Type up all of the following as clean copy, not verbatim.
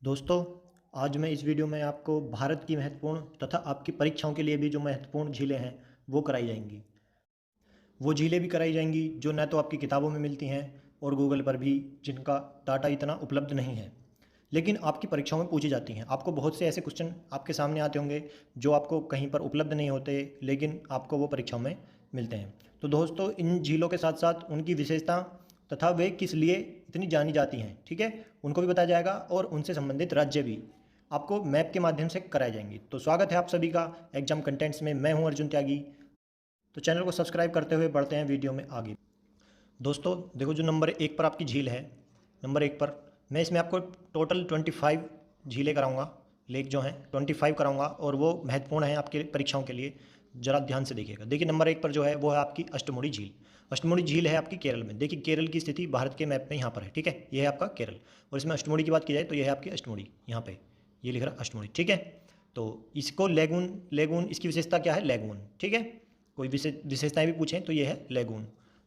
दोस्तों, आज मैं इस वीडियो में आपको भारत की महत्वपूर्ण तथा आपकी परीक्षाओं के लिए भी जो महत्वपूर्ण झीलें हैं, वो कराई जाएँगी। वो झीलें भी कराई जाएँगी जो न तो आपकी किताबों में मिलती हैं और गूगल पर भी जिनका डाटा इतना उपलब्ध नहीं है, लेकिन आपकी परीक्षाओं में पूछी जाती हैं। आपको बहुत से ऐसे क्वेश्चन आपके सामने आते होंगे जो आपको कहीं पर उपलब्ध नहीं होते, लेकिन आपको वो परीक्षाओं में मिलते हैं। तो दोस्तों, इन झीलों के साथ-साथ उनकी विशेषता तथा वे किस लिए इतनी जानी जाती हैं, ठीक है? उनको भी बताया जाएगा और उनसे संबंधित राज्य भी आपको मैप के माध्यम से कराए जाएंगे। तो स्वागत है आप सभी का एग्जाम कंटेंट्स में। मैं हूं अर्जुन त्यागी। तो चैनल को सब्सक्राइब करते हुए बढ़ते हैं वीडियो में आगे। दोस्तों देखो, जो नंबर 1 पर आपकी झील है, नंबर 1 पर मैं इसमें आपको टोटल 25 झीलें कराऊंगा, लेक जो हैं 25 कराऊंगा और वो महत्वपूर्ण हैं आपके परीक्षाओं के लिए। ज़रा ध्यान से देखिएगा। देखिए, नंबर 1 पर जो है वो है आपकी अष्टमुड़ी झील। अष्टमुड़ी झील है आपकी केरल में। देखिए, केरल की स्थिति भारत के मैप में यहाँ पर है, ठीक है? ये है आपका केरल और इसमें अष्टमुड़ी की बात की जाए तो ये है आपकी अष्टमुड़ी, यहाँ पे ये लिख रहा है अष्टमुड़ी, ठीक है? तो इसको लेगून, लेगून इसकी विशेषता क्या है? लेगून, ठीक है? कोई विशेषताएँ भी पूछें तो ये है लेगून।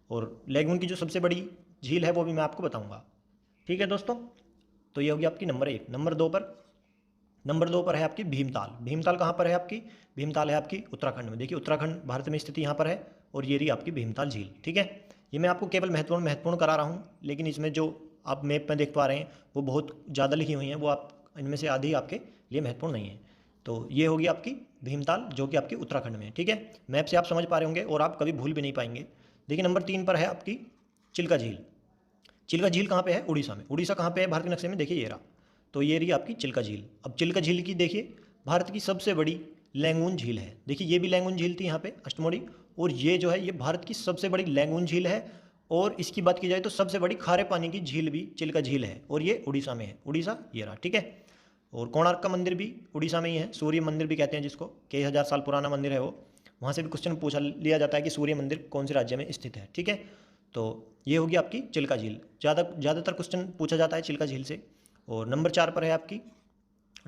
और लेगून की जो सबसे बड़ी झील है वो भी मैं आपको बताऊंगा, ठीक है दोस्तों? तो ये होगी आपकी नंबर 1। नंबर 2 पर है आपकी भीमताल। भीमताल कहाँ पर है आपकी? भीमताल है आपकी उत्तराखंड में। देखिए, उत्तराखंड भारत में स्थिति यहाँ पर है और ये रही आपकी भीमताल झील, ठीक है? ये मैं आपको केवल महत्वपूर्ण महत्वपूर्ण करा रहा हूँ, लेकिन इसमें जो आप मैप में देख पा रहे हैं वो बहुत ज़्यादा लिखी हुई हैं, वो आप इनमें से आधी आपके लिए महत्वपूर्ण नहीं है। तो ये होगी आपकी भीमताल जो कि आपकी उत्तराखंड में है, ठीक है? मैप से आप समझ पा रहे होंगे और आप कभी भूल भी नहीं पाएंगे। देखिए, नंबर 3 पर है आपकी चिल्का झील। चिल्का झील कहाँ पे है? उड़ीसा में। उड़ीसा कहाँ पे है भारत के नक्शे में? देखिए ये रहा। तो ये रही आपकी चिल्का झील। अब चिल्का झील की देखिए, भारत की सबसे बड़ी लैंगून झील है। देखिए, ये भी लैंगून झील थी यहाँ पे अष्टमुड़ी, और ये जो है ये भारत की सबसे बड़ी लैंगून झील है। और इसकी बात की जाए तो सबसे बड़ी खारे पानी की झील भी चिल्का झील है और ये उड़ीसा में है। उड़ीसा ये रहा, ठीक है? और कोणार्क का मंदिर भी उड़ीसा में ही है। सूर्य मंदिर भी कहते हैं जिसको, कई हज़ार साल पुराना मंदिर है वो। वहाँ से भी क्वेश्चन पूछा लिया जाता है कि सूर्य मंदिर कौन से राज्य में स्थित है, ठीक है? तो ये होगी आपकी चिल्का झील। ज़्यादातर क्वेश्चन पूछा जाता है चिल्का झील से। और नंबर 4 पर है आपकी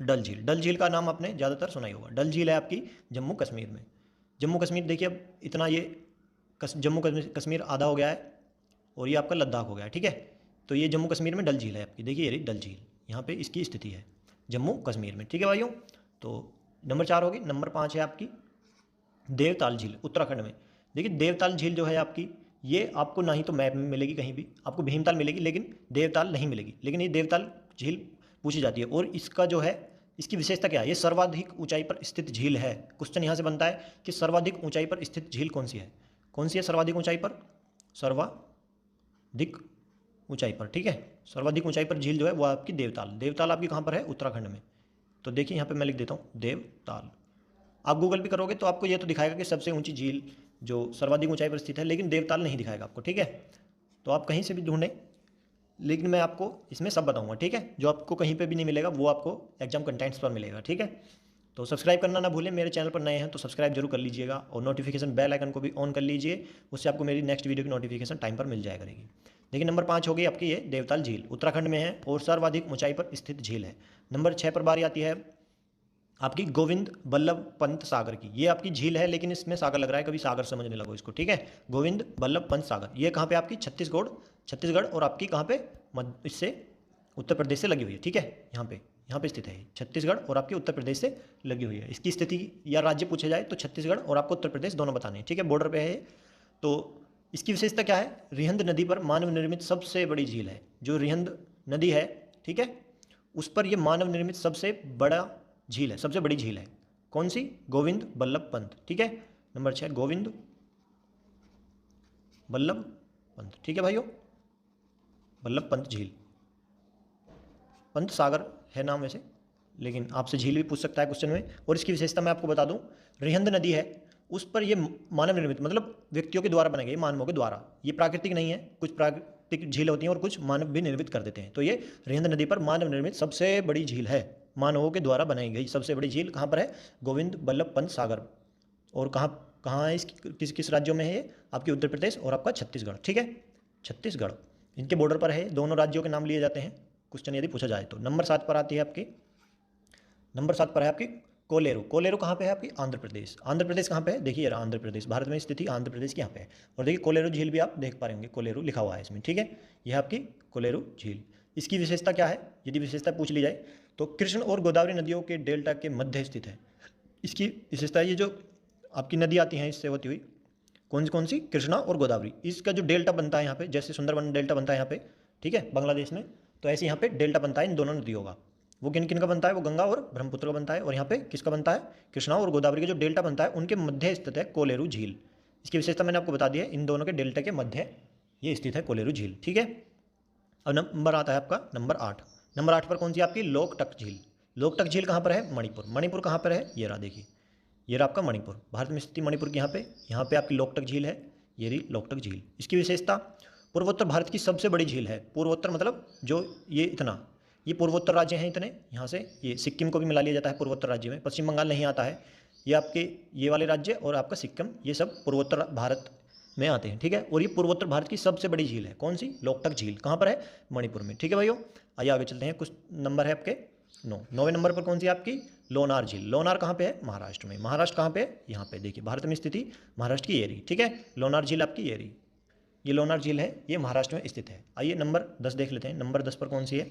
डल झील। डल झील का नाम आपने ज़्यादातर सुना ही होगा। डल झील है आपकी जम्मू कश्मीर में। जम्मू कश्मीर देखिए, अब इतना ये जम्मू कश्मीर आधा हो गया है और ये आपका लद्दाख हो गया है, ठीक है? तो ये जम्मू कश्मीर में डल झील है आपकी। देखिए ये रही डल झील, यहाँ पे इसकी स्थिति है जम्मू कश्मीर में, ठीक है भाइयों? तो नंबर 4 होगी। नंबर 5 है आपकी देवताल झील उत्तराखंड में। देखिए, देवताल झील जो है आपकी, ये आपको ना ही तो मैप में मिलेगी, कहीं भी आपको भीमताल मिलेगी लेकिन देवताल नहीं मिलेगी। लेकिन ये देवताल झील पूछी जाती है और इसका जो है, इसकी विशेषता क्या है? ये सर्वाधिक ऊंचाई पर स्थित झील है। क्वेश्चन यहाँ से बनता है कि सर्वाधिक ऊंचाई पर स्थित झील कौन सी है? कौन सी है सर्वाधिक ऊंचाई पर? सर्वाधिक ऊंचाई पर, ठीक है? सर्वाधिक ऊंचाई पर झील जो है वो आपकी देवताल। देवताल आपकी कहाँ पर है? उत्तराखंड में। तो देखिए यहाँ पे मैं लिख देता हूँ देवताल। आप गूगल पे करोगे तो आपको ये तो दिखाएगा कि सबसे ऊंची झील जो सर्वाधिक ऊंचाई पर स्थित है, लेकिन देवताल नहीं दिखाएगा आपको, ठीक है? तो आप कहीं से भी ढूंढें, लेकिन मैं आपको इसमें सब बताऊंगा, ठीक है? जो आपको कहीं पे भी नहीं मिलेगा वो आपको एग्जाम कंटेंट्स पर मिलेगा, ठीक है? तो सब्सक्राइब करना ना भूलें। मेरे चैनल पर नए हैं तो सब्सक्राइब जरूर कर लीजिएगा और नोटिफिकेशन बेल आइकन को भी ऑन कर लीजिए। उससे आपको मेरी नेक्स्ट वीडियो की नोटिफिकेशन टाइम पर मिल जाया करेगी। देखिए, नंबर 5 हो गई आपकी ये देवताल झील, उत्तराखंड में है और सर्वाधिक ऊंचाई पर स्थित झील है। नंबर 6 पर बारी आती है आपकी गोविंद बल्लभ पंत सागर की। ये आपकी झील है लेकिन इसमें सागर लग रहा है, कभी सागर समझने लगो इसको, ठीक है? गोविंद बल्लभ पंत सागर, ये कहाँ पे आपकी? छत्तीसगढ़ और आपकी कहाँ पे? इससे उत्तर प्रदेश से लगी हुई है, ठीक है? यहाँ पे स्थित है छत्तीसगढ़ और आपके उत्तर प्रदेश से लगी हुई है। इसकी स्थिति या राज्य पूछे जाए तो छत्तीसगढ़ और आपको उत्तर प्रदेश दोनों बताने हैं, ठीक है? बॉर्डर पे है ये। तो इसकी विशेषता क्या है? रिहंद नदी पर मानव निर्मित सबसे बड़ी झील है। जो रिहंद नदी है, ठीक है, उस पर यह मानव निर्मित सबसे बड़ा झील है, सबसे बड़ी झील है। कौन सी? गोविंद बल्लभ पंत, ठीक है? नंबर 6 गोविंद बल्लभ पंत, ठीक है भाइयों? बल्लभ पंत झील। पंत सागर है नाम वैसे, लेकिन आपसे झील भी पूछ सकता है क्वेश्चन में। और इसकी विशेषता मैं आपको बता दूं, रिहंद नदी है उस पर ये मानव निर्मित, मतलब व्यक्तियों के द्वारा बनाई गई, मानवों के द्वारा। ये प्राकृतिक नहीं है, कुछ प्राकृतिक झील होती हैं और कुछ मानव भी निर्मित कर देते हैं। तो ये रिहंद नदी पर मानव निर्मित सबसे बड़ी झील है, मानवों के द्वारा बनाई गई सबसे बड़ी झील कहाँ पर है? गोविंद बल्लभ पंत सागर। और कहाँ कहाँ है इसकी, किस किस राज्यों में है ये? आपके उत्तर प्रदेश और आपका छत्तीसगढ़, ठीक है? छत्तीसगढ़, इनके बॉर्डर पर है। दोनों राज्यों के नाम लिए जाते हैं क्वेश्चन यदि पूछा जाए तो। नंबर 7 पर आती है आपकी, नंबर 7 पर है आपकी कोलेरू। कोलेरू कहाँ पे है आपकी? आंध्र प्रदेश। आंध्र प्रदेश कहाँ पे है? देखिए यार, आंध्र प्रदेश, भारत में स्थिति आंध्र प्रदेश की यहाँ पे है। और देखिए कोलेरू झील भी आप देख पा रहे होंगे, कोलेरू लिखा हुआ है इसमें, ठीक है? यह आपकी कोलेरू झील। इसकी विशेषता क्या है, यदि विशेषता पूछ ली जाए तो कृष्ण और गोदावरी नदियों के डेल्टा के मध्य स्थित है। इसकी विशेषता, ये जो आपकी नदी आती हैं इससे होती हुई, कौन सी, कृष्णा और गोदावरी, इसका जो डेल्टा बनता है यहाँ पे, जैसे सुंदरबन डेल्टा बनता है यहाँ पे, ठीक है, बांग्लादेश में, तो ऐसे यहाँ पे डेल्टा बनता है इन दोनों नदियों का। वो किन किन का बनता है, वो गंगा और ब्रह्मपुत्र का बनता है, और यहाँ पे किसका बनता है, कृष्णा और गोदावरी का जो डेल्टा बनता है उनके मध्य स्थित है कोलेरू झील। इसकी विशेषता मैंने आपको बता दी है, इन दोनों के डेल्टा के मध्य ये स्थित है कोलेरू झील, ठीक है। अब नंबर आता है आपका नंबर 8। नंबर 8 पर कौन सी आपकी, लोकटक झील। लोकटक झील कहाँ पर है, मणिपुर। मणिपुर कहाँ पर है, ये रहा देखिए, ये रहा आपका मणिपुर, भारत में स्थित मणिपुर के यहाँ पे आपकी लोकटक झील है, ये रही लोकटक झील। इसकी विशेषता, पूर्वोत्तर भारत की सबसे बड़ी झील है। पूर्वोत्तर मतलब जो ये इतना, ये पूर्वोत्तर राज्य हैं इतने, यहाँ से ये सिक्किम को भी मिला लिया जाता है पूर्वोत्तर राज्य में, पश्चिम बंगाल नहीं आता है। ये आपके ये वाले राज्य और आपका सिक्किम, ये सब पूर्वोत्तर भारत में आते हैं, ठीक है। और ये पूर्वोत्तर भारत की सबसे बड़ी झील है, कौन सी, लोकटक झील। कहाँ पर है, मणिपुर में, ठीक है भाइयों। आइए आगे चलते हैं, कुछ नंबर है आपके 9वें नंबर पर कौन सी आपकी, लोनार झील। लोनार कहाँ पे है, महाराष्ट्र में। महाराष्ट्र कहाँ पे है, यहाँ पे देखिए, भारत में स्थिति महाराष्ट्र की ये रही, ठीक है। लोनार झील आपकी ये रही, ये लोनार झील है, ये महाराष्ट्र में स्थित है। आइए नंबर 10 देख लेते हैं, नंबर 10 पर कौन सी है।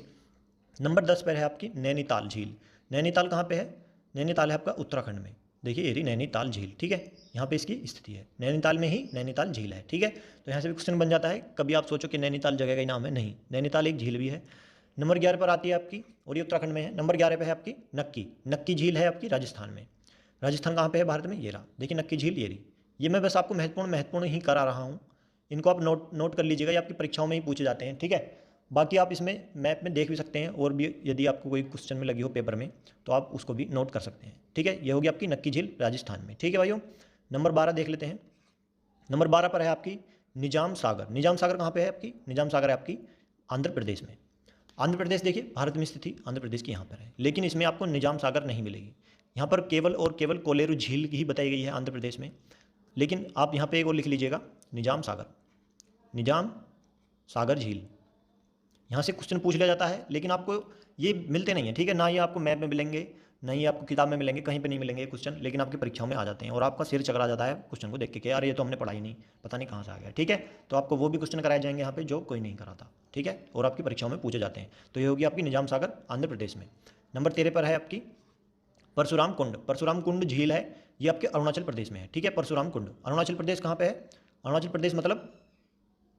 नंबर 10 पर है आपकी नैनीताल झील। नैनीताल कहाँ पे है, नैनीताल है आपका उत्तराखंड में, देखिए ये रही नैनीताल झील, ठीक है, यहाँ पे इसकी स्थिति है, नैनीताल में ही नैनीताल झील है, ठीक है। तो यहाँ से भी क्वेश्चन बन जाता है, कभी आप सोचो कि नैनीताल जगह का ही नाम है, नहीं, नैनीताल एक झील भी है। नंबर 11 पर आती है आपकी, और ये उत्तराखंड में है। नंबर 11 पे है आपकी नक्की। नक्की झील है आपकी राजस्थान में। राजस्थान कहाँ पे है, भारत में, ये रहा देखिए नक्की झील, ये रही। ये मैं बस आपको महत्वपूर्ण ही करा रहा हूँ, इनको आप नोट कर लीजिएगा, ये आपकी परीक्षाओं में ही पूछे जाते हैं, ठीक है। बाकी आप इसमें मैप में देख भी सकते हैं, और भी यदि आपको कोई क्वेश्चन में लगी हो पेपर में तो आप उसको भी नोट कर सकते हैं, ठीक है। ये होगी आपकी नक्की झील राजस्थान में, ठीक है भाइयों। नंबर 12 देख लेते हैं। नंबर 12 पर है आपकी निजाम सागर। निजाम सागर कहाँ पे है आपकी, निजाम सागर है आपकी आंध्र प्रदेश में। आंध्र प्रदेश देखिए भारत में स्थिति आंध्र प्रदेश की यहाँ पर है, लेकिन इसमें आपको निजाम सागर नहीं मिलेगी। यहाँ पर केवल और केवल कोलेरू झील ही बताई गई है आंध्र प्रदेश में, लेकिन आप यहाँ पे एक और लिख लीजिएगा, निजाम सागर, निजाम सागर झील। यहाँ से क्वेश्चन पूछ लिया जाता है, लेकिन आपको ये मिलते नहीं है, ठीक है, ना ये आपको मैप में मिलेंगे, ना ही आपको किताब में मिलेंगे, कहीं पे नहीं मिलेंगे क्वेश्चन, लेकिन आपकी परीक्षाओं में आ जाते हैं, और आपका सिर चकरा जाता है क्वेश्चन को देख के कि यार ये तो हमने पढ़ाई नहीं, पता नहीं कहाँ से आ गया, ठीक है। तो आपको वो भी क्वेश्चन कराए जाएंगे यहाँ पे जो कोई नहीं कराता, ठीक है, और आपकी परीक्षाओं में पूछे जाते हैं। तो ये होगी आपकी निजाम सागर आंध्र प्रदेश में। नंबर 13 पर है आपकी परशुराम कुंड। परशुराम कुंड झील है, ये आपके अरुणाचल प्रदेश में है, ठीक है। परशुराम कुंड अरुणाचल प्रदेश कहाँ पे है, अरुणाचल प्रदेश मतलब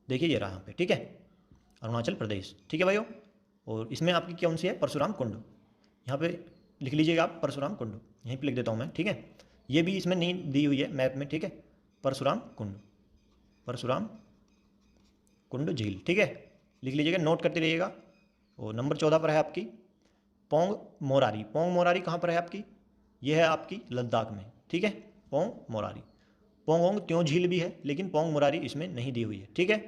देखिए ये रहा यहाँ पे, ठीक है, अरुणाचल प्रदेश, ठीक है भाइयों। और इसमें आपकी कौन सी है, परशुराम कुंड, यहाँ पे लिख लीजिएगा आप परशुराम कुंड, यहीं पे लिख देता हूँ मैं, ठीक है। ये भी इसमें नहीं दी हुई है मैप में, ठीक है, परशुराम कुंड, परशुराम कुंड झील, ठीक है, लिख लीजिएगा, नोट करते रहिएगा। और नंबर 14 पर है आपकी पोंग मोरारी। पोंग मोरारी कहाँ पर है आपकी, ये है आपकी लद्दाख में, ठीक है, पोंग मोरारी। पोंगोंग त्यों झील भी है, लेकिन पोंग मोरारी इसमें नहीं दी हुई है, ठीक है।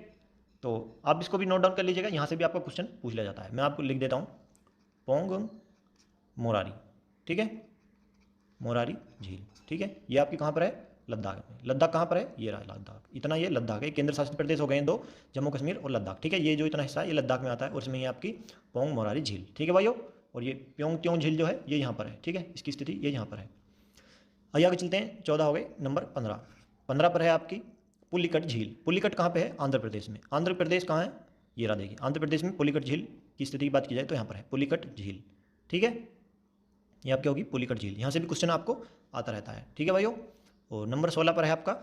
तो आप इसको भी नोट डाउन कर लीजिएगा, यहाँ से भी आपका क्वेश्चन पूछ लिया जाता है। मैं आपको लिख देता हूँ पोंगोंग मोरारी, ठीक है, मोरारी झील, ठीक है। ये आपकी कहाँ पर है, लद्दाख में। लद्दाख कहाँ पर है, ये रहा लद्दाख, इतना ये लद्दाख है, केंद्र शासित प्रदेश हो गए हैं दो, जम्मू कश्मीर और लद्दाख, ठीक है। ये जो इतना हिस्सा है ये लद्दाख में आता है, और इसमें ये आपकी पोंग मोरारी झील, ठीक है भाइयों। और ये प्योंग त्योंग झील जो है ये यहाँ पर है, ठीक है, इसकी स्थिति ये यहाँ पर है। आइए आगे चलते हैं, 14 हो गए, नंबर 15। 15 पर है आपकी पुलिकट झील। पुलिकट कहाँ पे है, आंध्र प्रदेश में। आंध्र प्रदेश कहाँ है, ये रहा देखिए, आंध्र प्रदेश में पुलिकट झील की स्थिति की बात की जाए तो यहाँ पर है पुलिकट झील, ठीक है। ये आपकी होगी पुलिकट झील, यहाँ से भी क्वेश्चन आपको आता रहता है, ठीक है भाइयों। और नंबर 16 पर है आपका,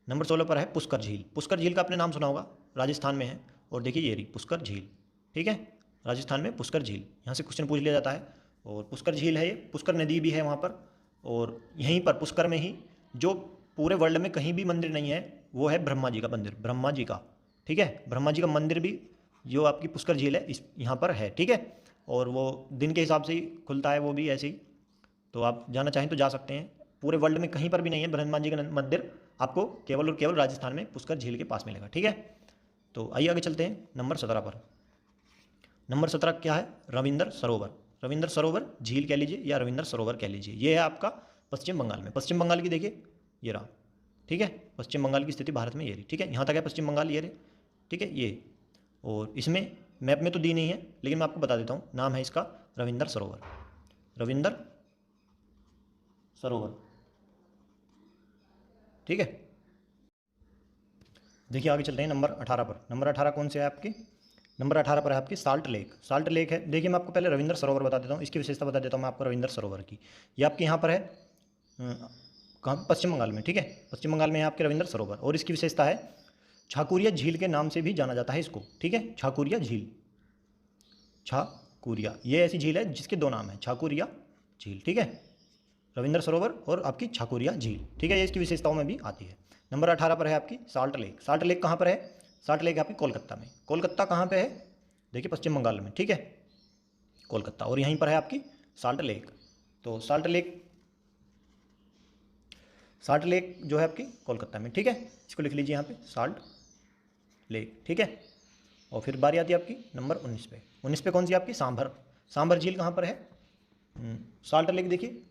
नंबर 16 पर है पुष्कर झील। पुष्कर झील का आपने नाम सुना होगा, राजस्थान में है, और देखिए ये रही पुष्कर झील, ठीक है, राजस्थान में पुष्कर झील, यहाँ से क्वेश्चन पूछ लिया जाता है। और पुष्कर झील है ये, पुष्कर नदी भी है वहाँ पर, और यहीं पर पुष्कर में ही जो पूरे वर्ल्ड में कहीं भी मंदिर नहीं है वो है ब्रह्मा जी का मंदिर, ब्रह्मा जी का, ठीक है, ब्रह्मा जी का मंदिर भी जो आपकी पुष्कर झील है इस यहाँ पर है, ठीक है। और वो दिन के हिसाब से ही खुलता है वो भी ऐसे ही, तो आप जाना चाहें तो जा सकते हैं। पूरे वर्ल्ड में कहीं पर भी नहीं है ब्रह्मा जी का मंदिर, आपको केवल और केवल राजस्थान में पुष्कर झील के पास मिलेगा, ठीक है। तो आइए आगे चलते हैं नंबर 17 पर। नंबर 17 क्या है, रविंद्र सरोवर। रविंद्र सरोवर झील कह लीजिए या रविंद्र सरोवर कह लीजिए, ये है आपका पश्चिम बंगाल में। पश्चिम बंगाल की देखिए ये रहा, ठीक है, पश्चिम बंगाल की स्थिति भारत में ये रही, ठीक है, यहाँ तक है पश्चिम बंगाल, ये रहे, ठीक है, ये। और इसमें मैप में तो दी नहीं है, लेकिन मैं आपको बता देता हूँ, नाम है इसका रविंद्र सरोवर, रविंद्र सरोवर, ठीक है। देखिए आगे चलते हैं नंबर 18 पर। नंबर 18 कौन से है आपके, नंबर 18 पर है आपकी साल्ट लेक। साल्ट लेक है, देखिए मैं आपको पहले रविंद्र सरोवर बता देता हूँ, इसकी विशेषता बता देता हूँ मैं आपको रविंद्र सरोवर की। ये आपके यहाँ पर है कहाँ, पश्चिम बंगाल में, ठीक है। पश्चिम बंगाल में है आपके रविंद्र सरोवर, और इसकी विशेषता है छाकुरिया झील के नाम से भी जाना जाता है इसको, ठीक है। छाकुरिया झील, छाकुरिया, ये ऐसी झील है जिसके दो नाम हैं, छाकुरिया झील, ठीक है। रविंद्र सरोवर और आपकी छाकुरिया झील, ठीक है, ये इसकी विशेषताओं में भी आती है। नंबर 18 पर है आपकी साल्ट लेक। साल्ट लेक कहाँ पर है? साल्ट लेक आपकी कोलकाता में। कोलकाता कहाँ पे है? देखिए पश्चिम बंगाल में, ठीक है, कोलकाता। और यहीं पर है आपकी साल्ट लेक। तो साल्ट लेक, साल्ट लेक जो है आपकी कोलकाता में, ठीक है, इसको लिख लीजिए यहाँ पे साल्ट लेक, ठीक है। और फिर बारी आती है आपकी नंबर 19 पे। 19 पे कौन सी आपकी? सांभर। सांभर झील कहाँ पर है? साल्ट लेक, देखिए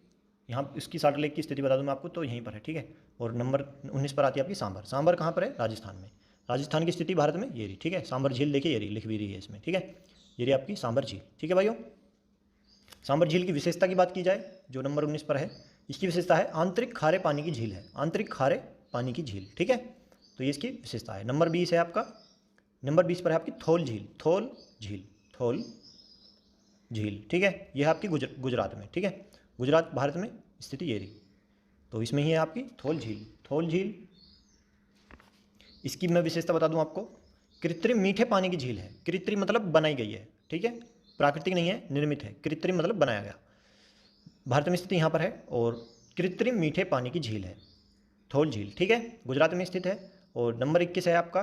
यहाँ इसकी साल्ट लेक की स्थिति बता दूँ मैं आपको, तो यहीं पर है, ठीक है। और नंबर 19 पर आती है आपकी सांभर। सांभर कहाँ पर है? राजस्थान में। राजस्थान की स्थिति भारत में ये रही, ठीक है। सांभर झील देखिए, ये रही, लिख भी रही है इसमें, ठीक है। ये रही आपकी सांभर झील, ठीक है भाइयों। सांभर झील की विशेषता की बात की जाए, जो नंबर 19 पर है, इसकी विशेषता है आंतरिक खारे पानी की झील है। आंतरिक खारे पानी की झील, ठीक है, तो ये इसकी विशेषता है। नंबर 20 है आपका, नंबर 20 पर है आपकी थोल झील। थोल झील, थोल झील, ठीक है, यह है आपकी गुजरात में, ठीक है। गुजरात भारत में स्थिति ये रही, तो इसमें ही है आपकी थोल झील। थोल झील, इसकी मैं विशेषता बता दूं आपको, कृत्रिम मीठे पानी की झील है। कृत्रिम मतलब बनाई गई है, ठीक है, प्राकृतिक नहीं है, निर्मित है। कृत्रिम मतलब बनाया गया। भारत में स्थित यहाँ पर है, और कृत्रिम मीठे पानी की झील है थोल झील, ठीक है, गुजरात में स्थित है। और नंबर 21 है आपका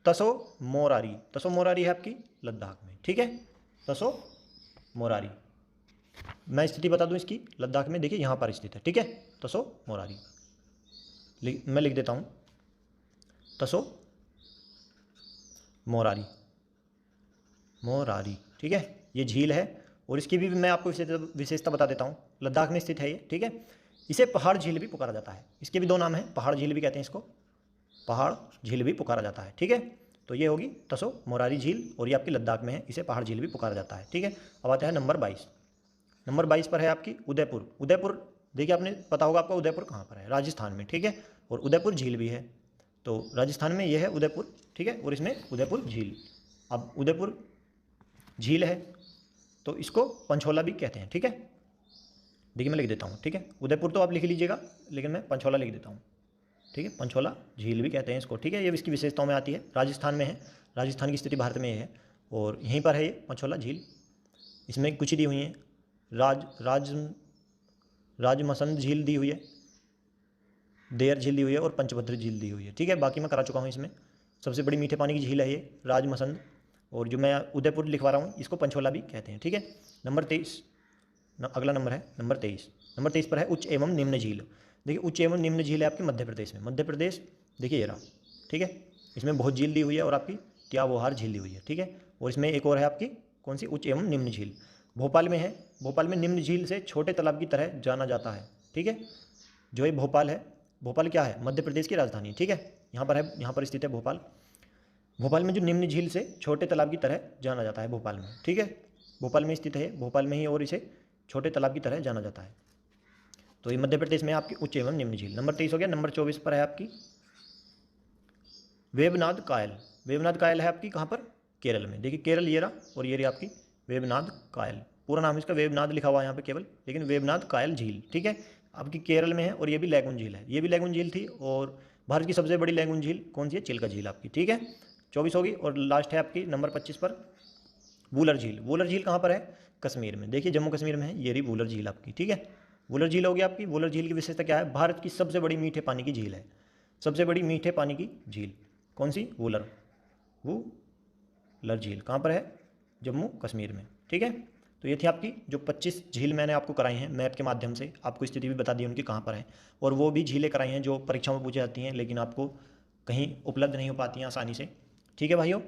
तसो मोरारी। तसो मोरारी है आपकी लद्दाख में, ठीक है, तसो मोरारी। मैं स्थिति बता दूं इसकी, लद्दाख में देखिए यहाँ पर स्थित है, ठीक है, तसो मोरारी। मैं लिख देता हूँ तसो मोरारी, मोरारी, ठीक है, ये झील है। और इसकी भी मैं आपको विशेषता बता देता हूँ, लद्दाख में स्थित है ये, ठीक है। इसे पहाड़ झील भी पुकारा जाता है। इसके भी दो नाम हैं, पहाड़ झील भी कहते हैं इसको, पहाड़ झील भी पुकारा जाता है, ठीक है। तो ये होगी तसो मोरारी झील, और ये आपकी लद्दाख में है, इसे पहाड़ झील भी पुकारा जाता है, ठीक है। अब आता है नंबर 22। नंबर 22 पर है आपकी उदयपुर। उदयपुर, देखिए आपने पता होगा आपको उदयपुर कहाँ पर है, राजस्थान में, ठीक है। और उदयपुर झील भी है, तो राजस्थान में ये है उदयपुर, ठीक है, और इसमें उदयपुर झील। अब उदयपुर झील है तो इसको पंचोला भी कहते हैं, ठीक है। देखिए मैं लिख देता हूँ, ठीक है, उदयपुर तो आप लिख लीजिएगा, लेकिन मैं पंचोला लिख देता हूँ, ठीक है, पंचोला झील भी कहते हैं इसको, ठीक है। ये इसकी विशेषताओं में आती है, राजस्थान में है, राजस्थान की स्थिति भारत में ये है, और यहीं पर है ये पंचोला झील। इसमें कुछ ही दी हुई हैं, राजमसंद झील दी हुई है, देयर झील दी हुई है, और पंचभद्र झील दी हुई है, ठीक है। बाकी मैं करा चुका हूँ इसमें। सबसे बड़ी मीठे पानी की झील है ये राजमसंद, और जो मैं उदयपुर लिखवा रहा हूँ इसको पंचोला भी कहते हैं, ठीक है। नंबर 23, अगला नंबर है नंबर 23। नंबर 23 पर है उच्च एवं निम्न झील। देखिए उच्च एवं निम्न झील है आपकी मध्य प्रदेश में। मध्य प्रदेश देखिए ये रहा, ठीक है, इसमें बहुत झील दी हुई है, और आपकी त्यावोहार झील दी हुई है, ठीक है। और इसमें एक और है आपकी कौन सी, उच्च एवं निम्न झील, भोपाल में है। भोपाल में निम्न झील से छोटे तालाब की तरह जाना जाता है, ठीक है। जो ये भोपाल है, भोपाल क्या है? मध्य प्रदेश की राजधानी, ठीक है, यहाँ पर है, यहाँ पर स्थित है भोपाल। भोपाल में जो निम्न झील से छोटे तालाब की तरह जाना जाता है भोपाल में, ठीक है, भोपाल में स्थित है, भोपाल में ही, और इसे छोटे तालाब की तरह जाना जाता है। तो ये मध्य प्रदेश में आपकी उच्च एवं निम्न झील। नंबर 23 हो गया। नंबर 24 पर है आपकी वेबनाद कायल। वेबनाद कायल है आपकी कहाँ पर? केरल में। देखिए केरल ये रहा, और ये रही आपकी वेबनाद कायल। पूरा नाम इसका वेबनाद लिखा हुआ है यहाँ पे केवल, लेकिन वेबनाद कायल झील, ठीक है, आपकी केरल में है। और ये भी लैगून झील है, ये भी लैगून झील थी। और भारत की सबसे बड़ी लैगून झील कौन सी है? चिल्का झील आपकी, ठीक है, 24 होगी। और लास्ट है आपकी नंबर 25 पर वूलर झील। वूलर झील कहाँ पर है? कश्मीर में। देखिए जम्मू कश्मीर में है, ये रही वूलर झील आपकी, ठीक है। वूलर झील होगी आपकी। वूलर झील की विशेषता क्या है? भारत की सबसे बड़ी मीठे पानी की झील है, सबसे बड़ी मीठे पानी की झील कौन सी? वूलर, वूलर झील कहाँ पर है? जम्मू कश्मीर में, ठीक है। तो ये थी आपकी जो 25 झील मैंने आपको कराई हैं मैप के माध्यम से, आपको स्थिति भी बता दी उनकी कहाँ पर है। और वो भी झीलें कराई हैं जो परीक्षा में पूछी जाती हैं, लेकिन आपको कहीं उपलब्ध नहीं हो पाती हैं आसानी से, ठीक है भाइयों।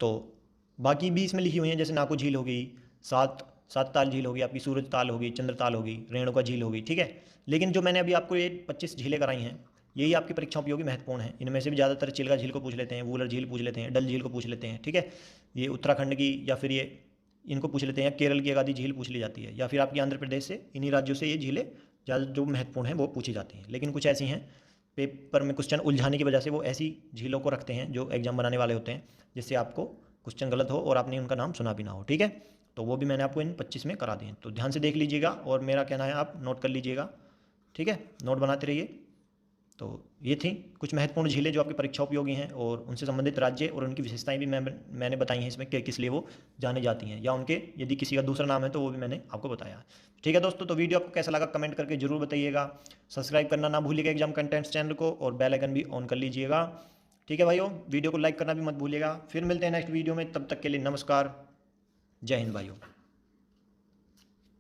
तो बाकी भी इसमें लिखी हुई हैं, जैसे नाको झील हो गई, सात ताल झील होगी आपकी, सूरज ताल होगी, चंद्र ताल होगी, रेणुका झील होगी, ठीक है। लेकिन जो मैंने अभी आपको ये 25 झीलें कराई हैं, यही आपकी परीक्षा उपयोगी महत्वपूर्ण है। इनमें से भी ज़्यादातर चिल्का झील को पूछ लेते हैं, वूलर झील पूछ लेते हैं, डल झील को पूछ लेते हैं, ठीक है। ये उत्तराखंड की, या फिर ये इनको पूछ लेते हैं, केरल की एक आधी झील पूछ ली जाती है, या फिर आपकी आंध्र प्रदेश से, इन्हीं राज्यों से ये झीलें ज़्यादा जो महत्वपूर्ण हैं वो पूछी जाती हैं। लेकिन कुछ ऐसी हैं पेपर में क्वेश्चन उलझाने की वजह से वो ऐसी झीलों को रखते हैं जो एग्जाम बनाने वाले होते हैं, जिससे आपको क्वेश्चन गलत हो और आपने उनका नाम सुना भी ना हो। ठीक है, तो वो भी मैंने आपको इन 25 में करा दिए, तो ध्यान से देख लीजिएगा और मेरा कहना है आप नोट कर लीजिएगा। ठीक है, नोट बनाते रहिए। तो ये थी कुछ महत्वपूर्ण झीलें जो आपकी परीक्षा उपयोगी हैं, और उनसे संबंधित राज्य और उनकी विशेषताएं भी मैंने बताई हैं इसमें कि किस लिए वो जाने जाती हैं, या उनके यदि किसी का दूसरा नाम है तो वो भी मैंने आपको बताया। ठीक है दोस्तों, तो वीडियो आपको कैसा लगा कमेंट करके जरूर बताइएगा। सब्सक्राइब करना ना भूलिएगा एग्जाम कंटेंट्स चैनल को, और बेल आइकन भी ऑन कर लीजिएगा। ठीक है भाइयों, वीडियो को लाइक करना भी मत भूलिएगा। फिर मिलते हैं नेक्स्ट वीडियो में, तब तक के लिए नमस्कार, जय हिंद भाइयों।